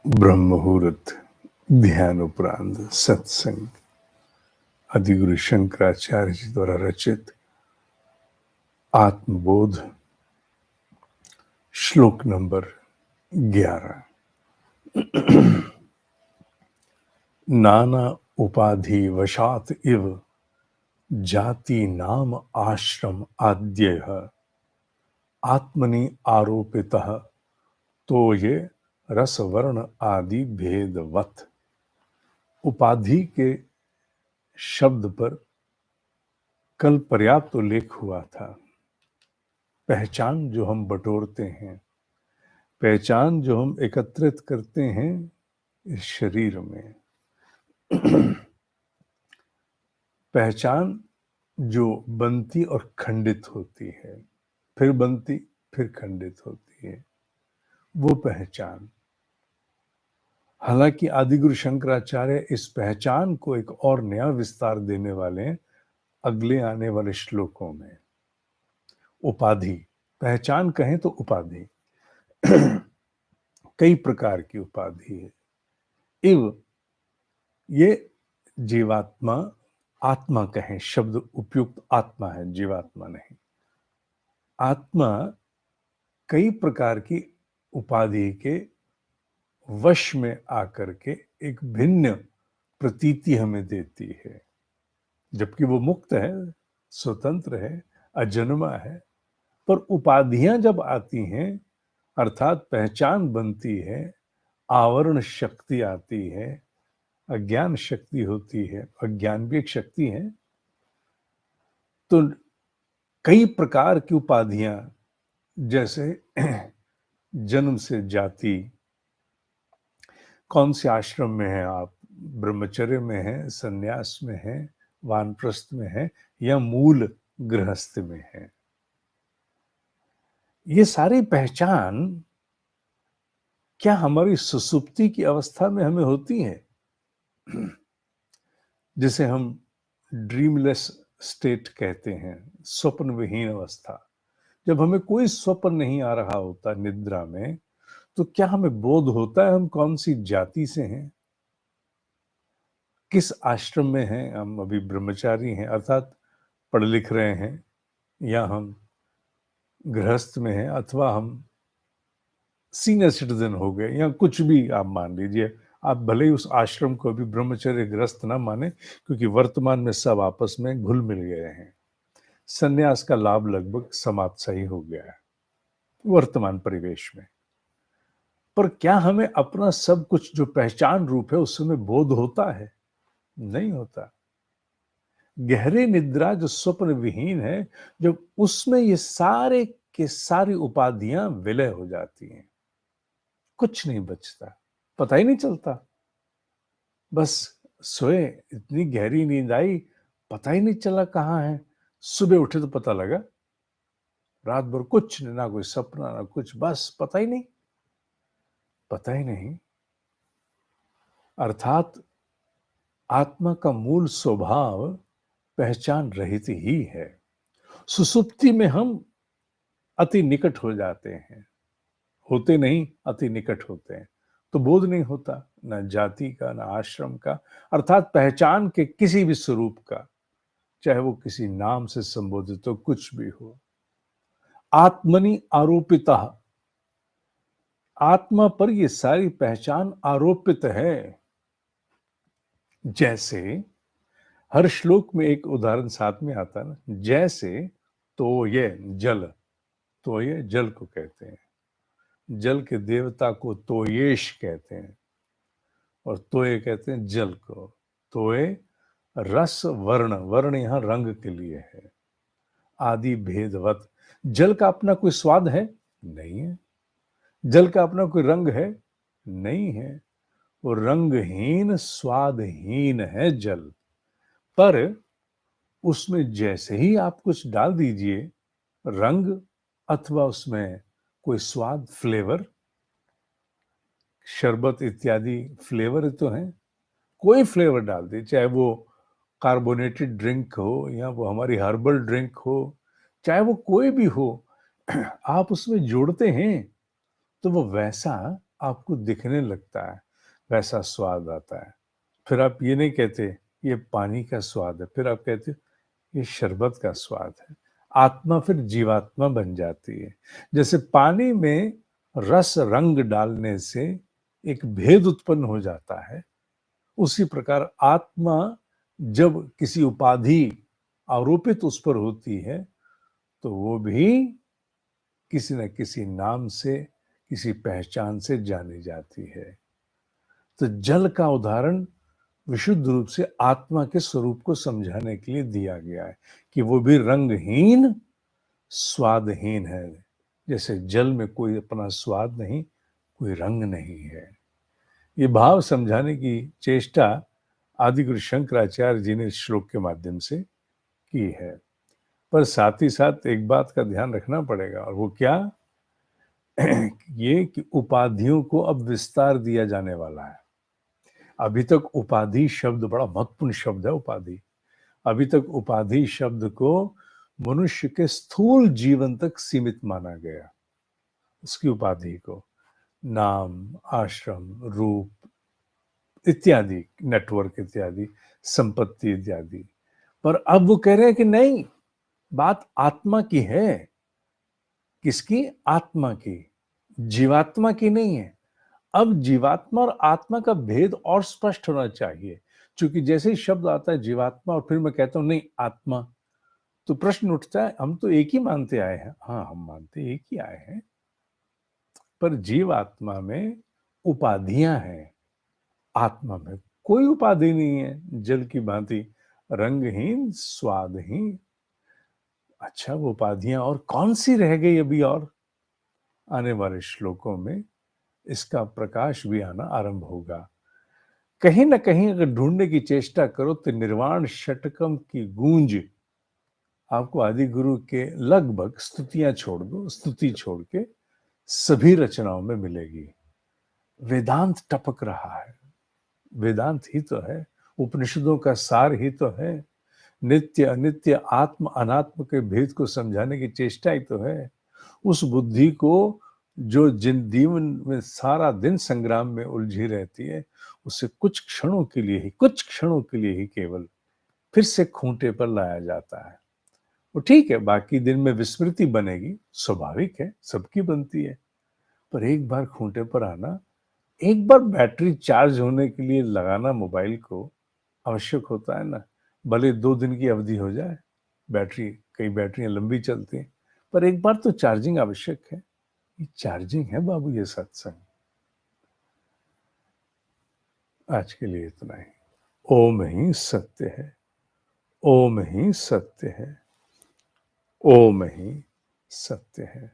ब्रह्म मुहूर्त, ध्यान उपरांत सत्संग, आदिगुरु शंकराचार्य जी द्वारा रचित आत्मबोध, श्लोक नंबर 11। नाना उपाधि वशात इव जाति नाम आश्रम आद्यः आत्मनि आरोपितः तो ये रस वर्ण आदि भेदवत। उपाधि के शब्द पर कल पर्याप्त उल्लेख हुआ था। पहचान जो हम बटोरते हैं, पहचान जो हम एकत्रित करते हैं इस शरीर में, पहचान जो बनती और खंडित होती है, फिर बनती फिर खंडित होती है, वो पहचान। हालांकि आदिगुरु शंकराचार्य इस पहचान को एक और नया विस्तार देने वाले हैं अगले आने वाले श्लोकों में। उपाधि, पहचान कहें तो उपाधि, कई प्रकार की उपाधि है। इव, ये जीवात्मा, आत्मा कहें, शब्द उपयुक्त आत्मा है, जीवात्मा नहीं। आत्मा कई प्रकार की उपाधि के वश में आकर के एक भिन्न प्रतीति हमें देती है, जबकि वो मुक्त है, स्वतंत्र है, अजन्मा है। पर उपाधियां जब आती हैं, अर्थात पहचान बनती है, आवरण शक्ति आती है, अज्ञान शक्ति होती है, अज्ञान भी एक शक्ति है, तो कई प्रकार की उपाधियां, जैसे जन्म से जाति, कौन से आश्रम में हैं आप, ब्रह्मचर्य में हैं, संन्यास में हैं, वानप्रस्थ में हैं, या मूल गृहस्थ में हैं, ये सारी पहचान क्या हमारी सुसुप्ति की अवस्था में हमें होती है, जिसे हम ड्रीमलेस स्टेट कहते हैं, स्वप्न विहीन अवस्था। जब हमें कोई स्वप्न नहीं आ रहा होता निद्रा में, तो क्या हमें बोध होता है हम कौन सी जाति से हैं, किस आश्रम में हैं। हम अभी ब्रह्मचारी हैं, अर्थात पढ़ लिख रहे हैं, या हम गृहस्थ में हैं, अथवा हम सीनियर सिटीजन हो गए, या कुछ भी आप मान लीजिए। आप भले ही उस आश्रम को भी ब्रह्मचर्य ग्रस्त ना माने, क्योंकि वर्तमान में सब आपस में घुल मिल गए हैं। संन्यास का लाभ लगभग समाप्त सही हो गया है वर्तमान परिवेश में। पर क्या हमें अपना सब कुछ जो पहचान रूप है उस समय बोध होता है? नहीं होता। गहरे निद्रा जो स्वप्न विहीन है, जब उसमें ये सारे के सारी उपाधियां विलय हो जाती हैं, कुछ नहीं बचता, पता ही नहीं चलता। बस सोए, इतनी गहरी नींद आई, पता ही नहीं चला कहाँ है। सुबह उठे तो पता लगा, रात भर कुछ ना कोई सपना ना कुछ, बस पता ही नहीं, पता ही नहीं। अर्थात आत्मा का मूल स्वभाव पहचान रहित ही है। सुसुप्ति में हम अति निकट हो जाते हैं, होते नहीं, अति निकट होते हैं, तो बोध नहीं होता, न जाति का, न आश्रम का, अर्थात पहचान के किसी भी स्वरूप का, चाहे वो किसी नाम से संबोधित हो, कुछ भी हो। आत्मनि आरोपिता, आत्मा पर ये सारी पहचान आरोपित है। जैसे हर श्लोक में एक उदाहरण साथ में आता है ना, जैसे तो ये जल, तो ये जल को कहते हैं, जल के देवता को तोयेश कहते हैं, और तोये कहते हैं जल को। तोये रस वर्ण, वर्ण यहां रंग के लिए है, आदि भेदवत। जल का अपना कोई स्वाद है? नहीं है। जल का अपना कोई रंग है? नहीं है। वो रंगहीन स्वादहीन है जल। पर उसमें जैसे ही आप कुछ डाल दीजिए, रंग अथवा उसमें कोई स्वाद, फ्लेवर, शरबत इत्यादि फ्लेवर तो है, कोई फ्लेवर डाल दे, चाहे वो कार्बोनेटेड ड्रिंक हो या वो हमारी हर्बल ड्रिंक हो, चाहे वो कोई भी हो, आप उसमें जोड़ते हैं तो वो वैसा आपको दिखने लगता है, वैसा स्वाद आता है। फिर आप ये नहीं कहते, ये पानी का स्वाद है, फिर आप कहते हो, ये शरबत का स्वाद है। आत्मा फिर जीवात्मा बन जाती है। जैसे पानी में रस रंग डालने से एक भेद उत्पन्न हो जाता है, उसी प्रकार आत्मा जब किसी उपाधि आरोपित उस पर होती है, तो वो भी किसी न किसी नाम से, किसी पहचान से जानी जाती है। तो जल का उदाहरण विशुद्ध रूप से आत्मा के स्वरूप को समझाने के लिए दिया गया है कि वो भी रंगहीन, स्वादहीन है। जैसे जल में कोई अपना स्वाद नहीं, कोई रंग नहीं है। ये भाव समझाने की चेष्टा आदिगुरु शंकराचार्य जी ने इस श्लोक के माध्यम से की है। पर साथ ही साथ एक बात का ध्यान रखना पड़ेगा, और वो क्या? ये कि उपाधियों को अब विस्तार दिया जाने वाला है। अभी तक उपाधि शब्द बड़ा महत्वपूर्ण शब्द है। उपाधि, अभी तक उपाधि शब्द को मनुष्य के स्थूल जीवन तक सीमित माना गया। उसकी उपाधि को नाम, आश्रम, रूप इत्यादि, नेटवर्क इत्यादि, संपत्ति इत्यादि। पर अब वो कह रहे हैं कि नहीं, बात आत्मा की है। किसकी? आत्मा की, जीवात्मा की नहीं है। अब जीवात्मा और आत्मा का भेद और स्पष्ट होना चाहिए। क्योंकि जैसे ही शब्द आता है जीवात्मा और फिर मैं कहता हूं नहीं आत्मा, तो प्रश्न उठता है, हम तो एक ही मानते आए हैं। हाँ, हम मानते एक ही आए हैं, पर जीवात्मा में उपाधियां हैं, आत्मा में कोई उपाधि नहीं है। जल की भांति रंगहीन, स्वादहीन। अच्छा, वो उपाधियां और कौन सी रह गई अभी? और आने वाले श्लोकों में इसका प्रकाश भी आना आरंभ होगा। कहीं ना कहीं अगर ढूंढने की चेष्टा करो तो निर्वाण षटकम की गूंज आपको आदि गुरु के लगभग स्तुतियां छोड़ दो, स्तुति छोड़ के सभी रचनाओं में मिलेगी। वेदांत टपक रहा है। वेदांत ही तो है, उपनिषदों का सार ही तो है। नित्य अनित्य, आत्म अनात्म के भेद को समझाने की चेष्टा ही तो है। उस बुद्धि को जो जिन जीवन में सारा दिन संग्राम में उलझी रहती है, उसे कुछ क्षणों के लिए ही, कुछ क्षणों के लिए ही केवल फिर से खूंटे पर लाया जाता है। वो ठीक है, बाकी दिन में विस्मृति बनेगी, स्वाभाविक है, सबकी बनती है। पर एक बार खूंटे पर आना, एक बार बैटरी चार्ज होने के लिए लगाना मोबाइल को आवश्यक होता है ना। भले 2 दिन की अवधि हो जाए, बैटरी, कई बैटरियां लंबी चलती हैं, पर एक बार तो चार्जिंग आवश्यक है। ये चार्जिंग है बाबू, ये सत्संग। आज के लिए इतना ही। ओम ही सत्य है, ओम ही सत्य है, ओम ही सत्य है।